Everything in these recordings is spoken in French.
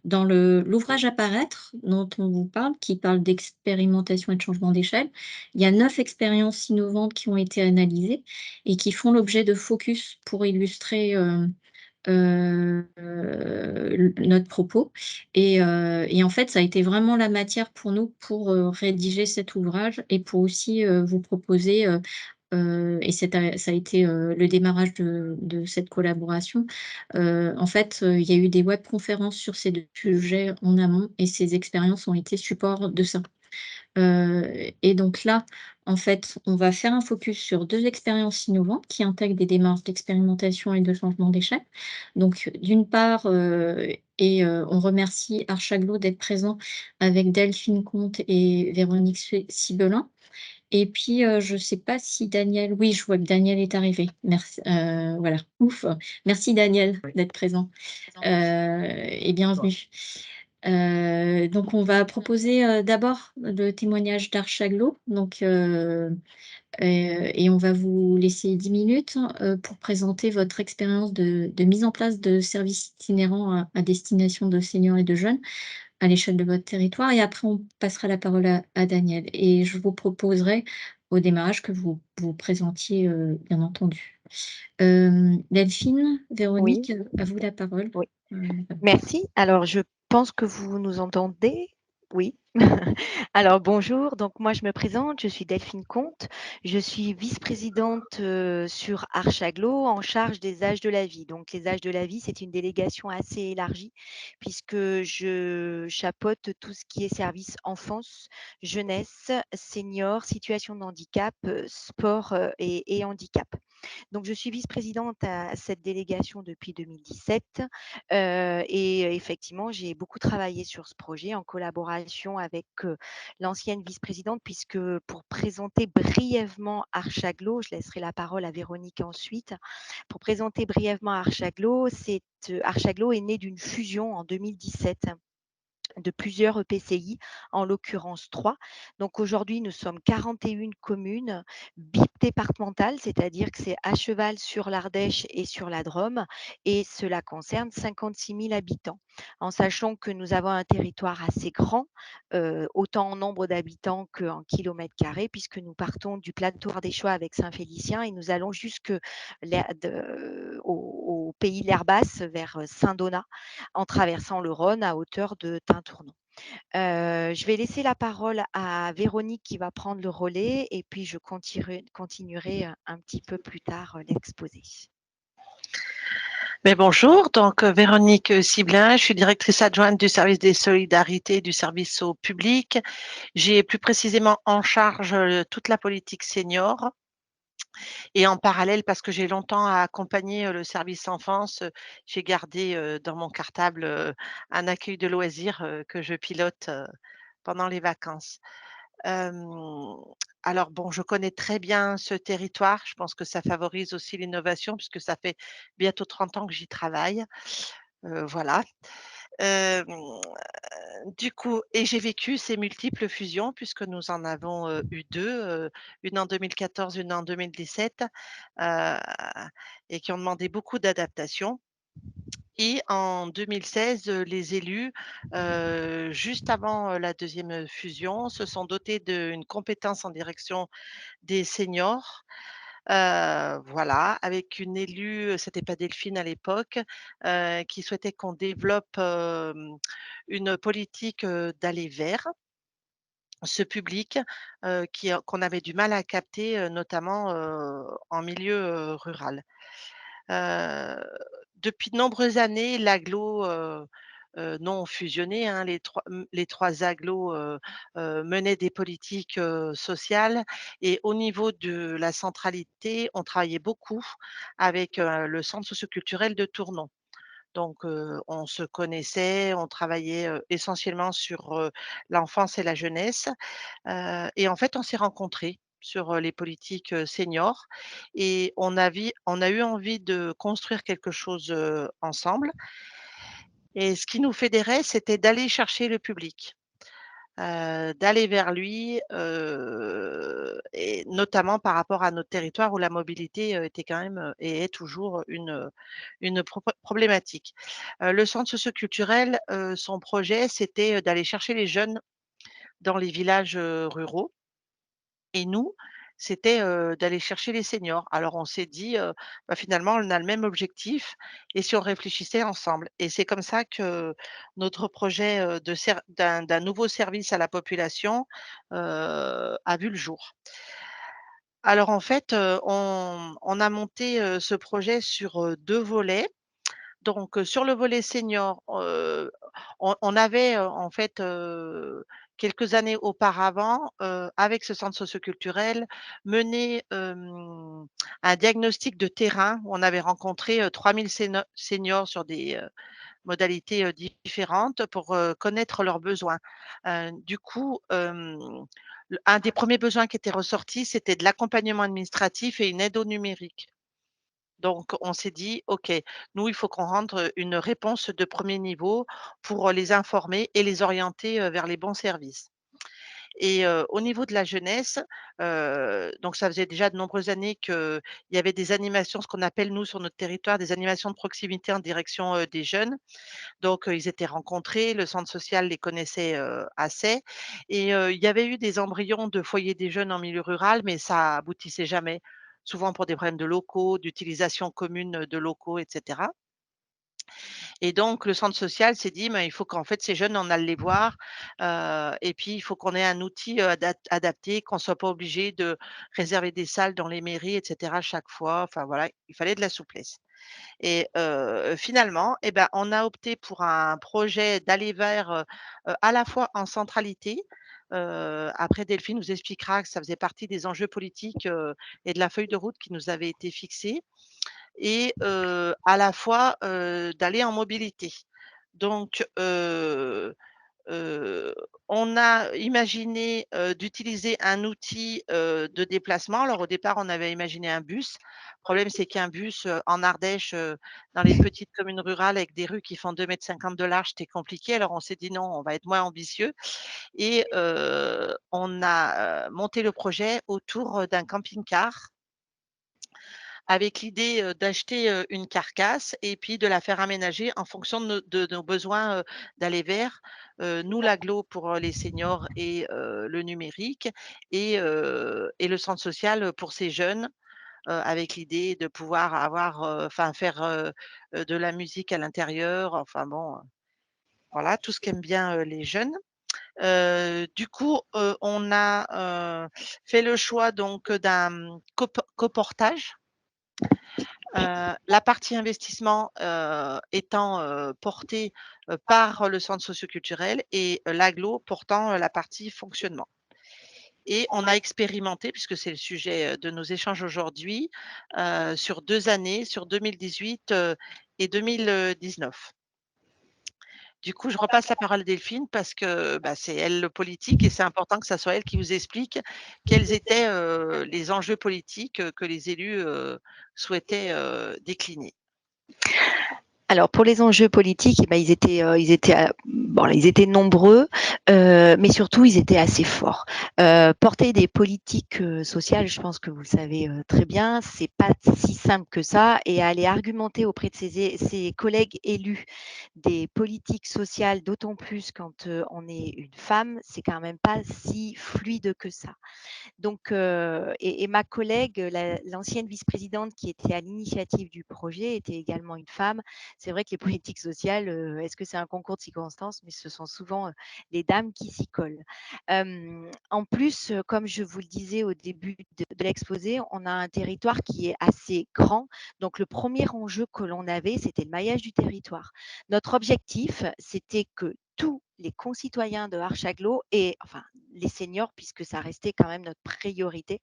dans l'ouvrage à paraître dont on vous parle, qui parle d'expérimentation et de changement d'échelle, il y a 9 expériences innovantes qui ont été analysées et qui font l'objet de focus pour illustrer, notre propos et en fait, ça a été vraiment la matière pour nous pour, rédiger cet ouvrage et pour aussi, vous proposer, et ça a été, le démarrage de cette collaboration. En fait, il y a eu des webconférences sur ces 2 sujets en amont et ces expériences ont été support de ça. Et donc là, en fait, on va faire un focus sur 2 expériences innovantes qui intègrent des démarches d'expérimentation et de changement d'échelle. Donc d'une part, on remercie Archaglo d'être présent avec Delphine Comte et Véronique Sibelin. Et puis, je ne sais pas si Daniel, oui, je vois que Daniel est arrivé. Merci, voilà, ouf. Merci Daniel d'être présent, et bienvenue. Donc on va proposer, d'abord le témoignage d'Archaglo, donc et on va vous laisser 10 minutes, pour présenter votre expérience de mise en place de services itinérants à destination de seniors et de jeunes à l'échelle de votre territoire et après on passera la parole à Daniel et je vous proposerai au démarrage que vous vous présentiez, bien entendu. Delphine, Oui, Véronique, à vous la parole. oui. Voilà. Merci. Alors, je pense que vous nous entendez. Oui. Alors, bonjour. Donc, moi, je me présente. Je suis Delphine Comte. Je suis vice-présidente sur Archaglo en charge des âges de la vie. Donc, les âges de la vie, c'est une délégation assez élargie puisque je chapeaute tout ce qui est service enfance, jeunesse, seniors, situation de handicap, sport et handicap. Donc, je suis vice-présidente à cette délégation depuis 2017 et effectivement, j'ai beaucoup travaillé sur ce projet en collaboration avec l'ancienne vice-présidente, puisque pour présenter brièvement Archaglo, je laisserai la parole à Véronique ensuite. Pour présenter brièvement Archaglo, Archaglo est né d'une fusion en 2017 de plusieurs EPCI, en l'occurrence 3. Donc aujourd'hui, nous sommes 41 communes bidépartementales, c'est-à-dire que c'est à cheval sur l'Ardèche et sur la Drôme, et cela concerne 56 000 habitants. En sachant que nous avons un territoire assez grand, autant en nombre d'habitants qu'en kilomètres carrés, puisque nous partons du plateau ardéchois avec Saint-Félicien et nous allons au pays de l'Herbasse, vers Saint-Donat, en traversant le Rhône à hauteur de Tintournon. Je vais laisser la parole à Véronique qui va prendre le relais et puis je continuerai un petit peu plus tard l'exposé. Mais bonjour, donc Véronique Siblin, je suis directrice adjointe du service des solidarités du service au public. J'ai plus précisément en charge toute la politique senior. Et en parallèle, parce que j'ai longtemps accompagné le service enfance, j'ai gardé dans mon cartable un accueil de loisirs que je pilote pendant les vacances. Hem, alors bon, je connais très bien ce territoire. Je pense que ça favorise aussi l'innovation puisque ça fait bientôt 30 ans que j'y travaille. Voilà. Hem, du coup et j'ai vécu ces multiples fusions puisque nous en avons, eu 2, une en 2014, une en 2017, heu et qui ont demandé beaucoup d'adaptation. Et en 2016, les élus, juste avant, la deuxième fusion, se sont dotés d'une compétence en direction des seniors. Voilà, avec une élue, c'était pas Delphine à l'époque, qui souhaitait qu'on développe, une politique, d'aller vers ce public, qu'on avait du mal à capter, notamment, en milieu, rural. Heu, Depuis de nombreuses années, l'agglo, non fusionné, hein, les 3 agglos, menaient des politiques, sociales et au niveau de la centralité, on travaillait beaucoup avec, le centre socioculturel de Tournon. Donc, on se connaissait, on travaillait, essentiellement sur, l'enfance et la jeunesse, et en fait, on s'est rencontrés sur, les politiques, seniors et on a eu envie de construire quelque chose, ensemble et ce qui nous fédérait, c'était d'aller chercher le public. d'aller vers lui, et notamment par rapport à notre territoire où la mobilité, était quand même, et est toujours une problématique. Le centre socioculturel, son projet, c'était, d'aller chercher les jeunes dans les villages, ruraux, et nous, c'était, d'aller chercher les seniors. Alors on s'est dit, bah, finalement, on a le même objectif et si on réfléchissait ensemble? Et c'est comme ça que notre projet, d'un nouveau service à la population, a vu le jour. Alors en fait, on a monté, ce projet sur, 2 volets. Donc, sur le volet senior, on avait, en fait, quelques années auparavant, avec ce centre socioculturel, mené, un diagnostic de terrain où on avait rencontré, 3 000 seniors sur des, modalités, différentes pour, connaître leurs besoins. Du coup, un des premiers besoins qui était ressorti, c'était de l'accompagnement administratif et une aide au numérique. Donc on s'est dit: «OK, nous, il faut qu'on rende, une réponse de premier niveau pour, les informer et les orienter, vers les bons services». Et au niveau de la jeunesse, donc ça faisait déjà de nombreuses années qu'il y avait des animations, ce qu'on appelle nous sur notre territoire, des animations de proximité en direction, des jeunes. Donc ils étaient rencontrés, le centre social les connaissait, assez, et il y avait eu des embryons de foyers des jeunes en milieu rural, mais ça aboutissait jamais. Souvent pour des problèmes de locaux, d'utilisation commune, de locaux et cetera. Et donc le centre social s'est dit: «Ben, il faut qu'en fait ces jeunes, on aille les voir, et puis il faut qu'on ait un outil, adapté, qu'on soit pas obligé de réserver des salles dans les mairies et cetera chaque fois». Enfin voilà, il fallait de la souplesse. Et finalement, et ben, on a opté pour un projet d'aller vers, à la fois en centralité, après Delphine vous expliquera que ça faisait partie des enjeux politiques, et de la feuille de route qui nous avait été fixée, et à la fois, d'aller en mobilité. Donc Heu, on a imaginé, d'utiliser un outil, de déplacement. Alors au départ, on avait imaginé un bus. Le problème, c'est qu'un bus, en Ardèche, dans les petites communes rurales avec des rues qui font 2,50 m de large, c'était compliqué. Alors on s'est dit: «Non, on va être moins ambitieux», et on a, monté le projet autour, d'un camping-car avec l'idée, d'acheter, une carcasse et puis de la faire aménager en fonction de nos besoins, d'aller vers, nous l'agglo pour, les seniors et le numérique, et le centre social, pour ces jeunes, avec l'idée de pouvoir avoir, enfin faire, de la musique à l'intérieur, enfin bon, voilà tout ce qu'aiment bien, les jeunes. Du coup, on a, fait le choix donc, d'un, coportage. La partie investissement, étant, portée, par le centre socioculturel, et l'agglo portant, la partie fonctionnement, et on a expérimenté, puisque c'est le sujet, de nos échanges aujourd'hui, sur 2 années, sur 2018, et 2019. Du coup, je repasse la parole à Delphine parce que, bah, c'est elle le politique et c'est important que ça soit elle qui vous explique quels étaient, les enjeux politiques, que les élus, souhaitaient, décliner. Alors pour les enjeux politiques, eh ben, ils étaient nombreux, mais surtout ils étaient assez forts. Porter des politiques, sociales, je pense que vous le savez, très bien, c'est pas si simple que ça, et aller argumenter auprès de ses collègues élus des politiques sociales, d'autant plus quand, on est une femme, c'est quand même pas si fluide que ça. Donc, ma collègue, l'ancienne vice-présidente qui était à l'initiative du projet était également une femme. C'est vrai que les politiques sociales, est-ce que c'est un concours de circonstances? Mais ce sont souvent, les dames qui s'y collent. En plus, comme je vous le disais au début de l'exposé, on a un territoire qui est assez grand. Donc le premier enjeu que l'on avait, c'était le maillage du territoire. Notre objectif, c'était que tous les concitoyens de Archaglo, et enfin les seniors, puisque ça restait quand même notre priorité,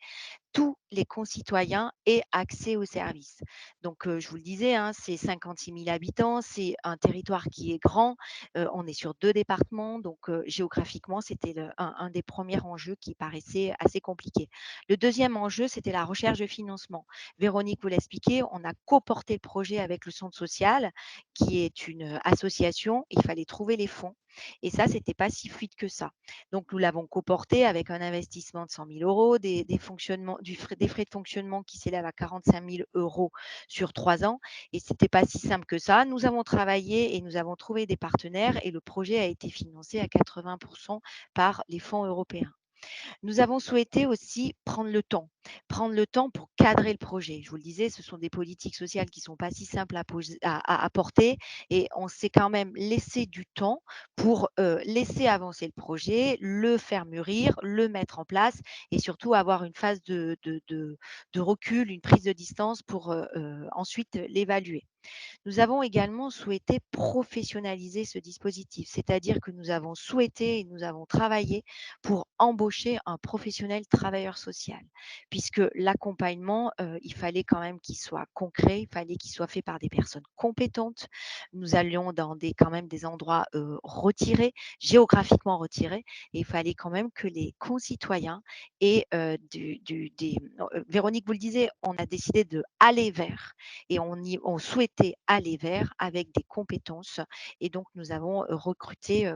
tous les concitoyens aient accès aux services. Donc, je vous le disais, hein, c'est 56 000 habitants, c'est un territoire qui est grand, on est sur 2 départements, donc géographiquement, c'était un des premiers enjeux qui paraissait assez compliqué. Le deuxième enjeu, c'était la recherche de financement. Véronique vous l'a expliqué, on a coporté le projet avec le Centre social, qui est une association. Il fallait trouver les fonds et ça, c'était pas si fluide que ça. Donc, nous l'avons coporté avec un investissement de 100 000 €, des frais de fonctionnement qui s'élèvent à 45 000 € sur 3 ans. Et c'était pas si simple que ça. Nous avons travaillé et nous avons trouvé des partenaires et le projet a été financé à 80 par les fonds européens. Nous avons souhaité aussi prendre le temps pour cadrer le projet. Je vous le disais, ce sont des politiques sociales qui ne sont pas si simples à porter et on s'est quand même laissé du temps pour laisser avancer le projet, le faire mûrir, le mettre en place et surtout avoir une phase de recul, une prise de distance pour ensuite l'évaluer. Nous avons également souhaité professionnaliser ce dispositif, c'est-à-dire que nous avons souhaité et nous avons travaillé pour embaucher un professionnel travailleur social, puisque l'accompagnement, il fallait quand même qu'il soit concret, il fallait qu'il soit fait par des personnes compétentes. Nous allions dans quand même des endroits retirés, géographiquement retirés, et il fallait quand même que les concitoyens aient Véronique vous le disait, on a décidé de aller vers et on souhaitait aller vers avec des compétences et donc nous avons recruté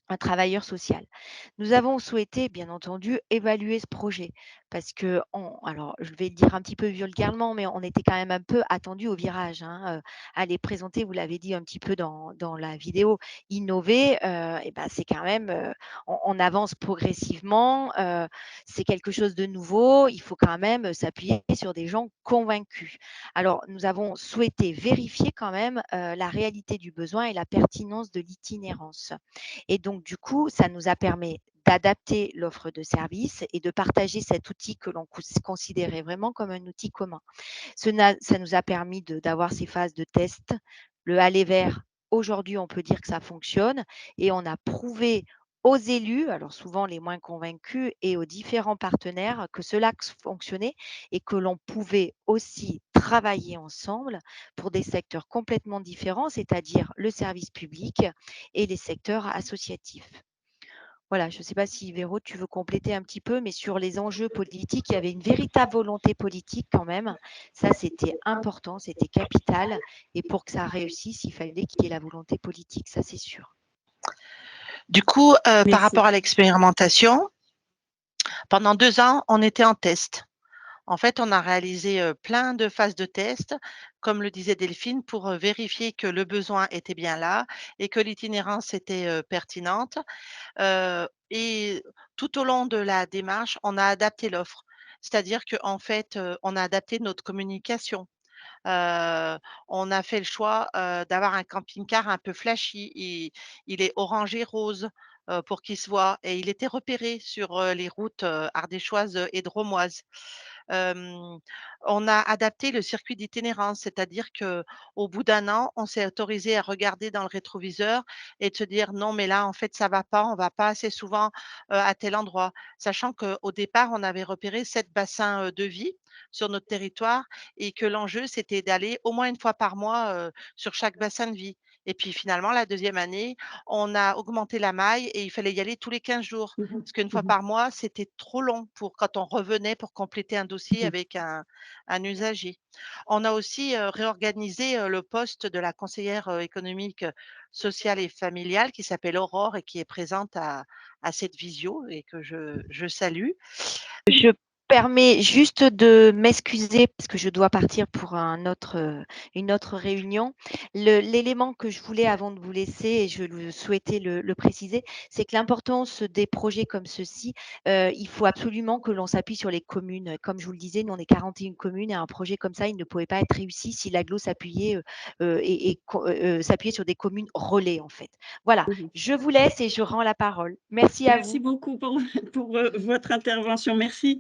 un travailleur social. Nous avons souhaité, bien entendu, évaluer ce projet parce que, alors je vais le dire un petit peu vulgairement, mais on était quand même un peu attendu au virage. Hein, aller présenter, vous l'avez dit un petit peu dans la vidéo, innover, et ben, c'est quand même, on avance progressivement, c'est quelque chose de nouveau, il faut quand même s'appuyer sur des gens convaincus. Alors, nous avons souhaité vérifier quand même la réalité du besoin et la pertinence de l'itinérance. Et donc, du coup, ça nous a permis d'adapter l'offre de service et de partager cet outil que l'on considérait vraiment comme un outil commun. Ça nous a permis d'avoir ces phases de test. Le aller vers, aujourd'hui, on peut dire que ça fonctionne et on a prouvé aux élus, alors souvent les moins convaincus, et aux différents partenaires que cela fonctionnait et que l'on pouvait aussi travailler ensemble pour des secteurs complètement différents, c'est-à-dire le service public et les secteurs associatifs. Voilà, je ne sais pas si Véro, tu veux compléter un petit peu, mais sur les enjeux politiques, il y avait une véritable volonté politique quand même. Ça, c'était important, c'était capital. Et pour que ça réussisse, il fallait qu'il y ait la volonté politique, ça c'est sûr. Du coup, par Merci. rapport à l'expérimentation, pendant 2 ans, on était en test. En fait, on a réalisé plein de phases de test, comme le disait Delphine, pour vérifier que le besoin était bien là et que l'itinérance était pertinente. Et tout au long de la démarche, on a adapté l'offre. C'est-à-dire qu'en fait, on a adapté notre communication. On a fait le choix d'avoir un camping-car un peu flashy. Il est orange et rose pour qu'il se voit et il était repéré sur les routes ardéchoises et drômoises. Hem, on a adapté le circuit d'itinérance, c'est-à-dire que au bout d'un an, on s'est autorisé à regarder dans le rétroviseur et de se dire: «Non, mais là, en fait, ça va pas, on va pas assez souvent à tel endroit». Sachant qu'au départ, on avait repéré 7 bassins de vie sur notre territoire et que l'enjeu, c'était d'aller au moins une fois par mois sur chaque bassin de vie. Et puis finalement, la deuxième année, on a augmenté la maille et il fallait y aller tous les 15 jours. Mmh Parce qu'une fois mh. par mois, c'était trop long pour quand on revenait pour compléter un dossier Mmh. avec un usager. On a aussi réorganisé le poste de la conseillère économique, sociale et familiale qui s'appelle Aurore et qui est présente à cette visio et que je salue. Je permets juste de m'excuser parce que je dois partir pour une autre réunion. L'élément que je voulais avant de vous laisser et je souhaitais le préciser, c'est que l'importance des projets comme ceux-ci, il faut absolument que l'on s'appuie sur les communes. Comme je vous le disais, nous on est 41 communes et un projet comme ça, il ne pouvait pas être réussi si l'agglo s'appuyait s'appuyait sur des communes relais en fait. Voilà, Mmh. je vous laisse et je rends la parole. Merci à Merci vous. beaucoup pour votre intervention. Merci.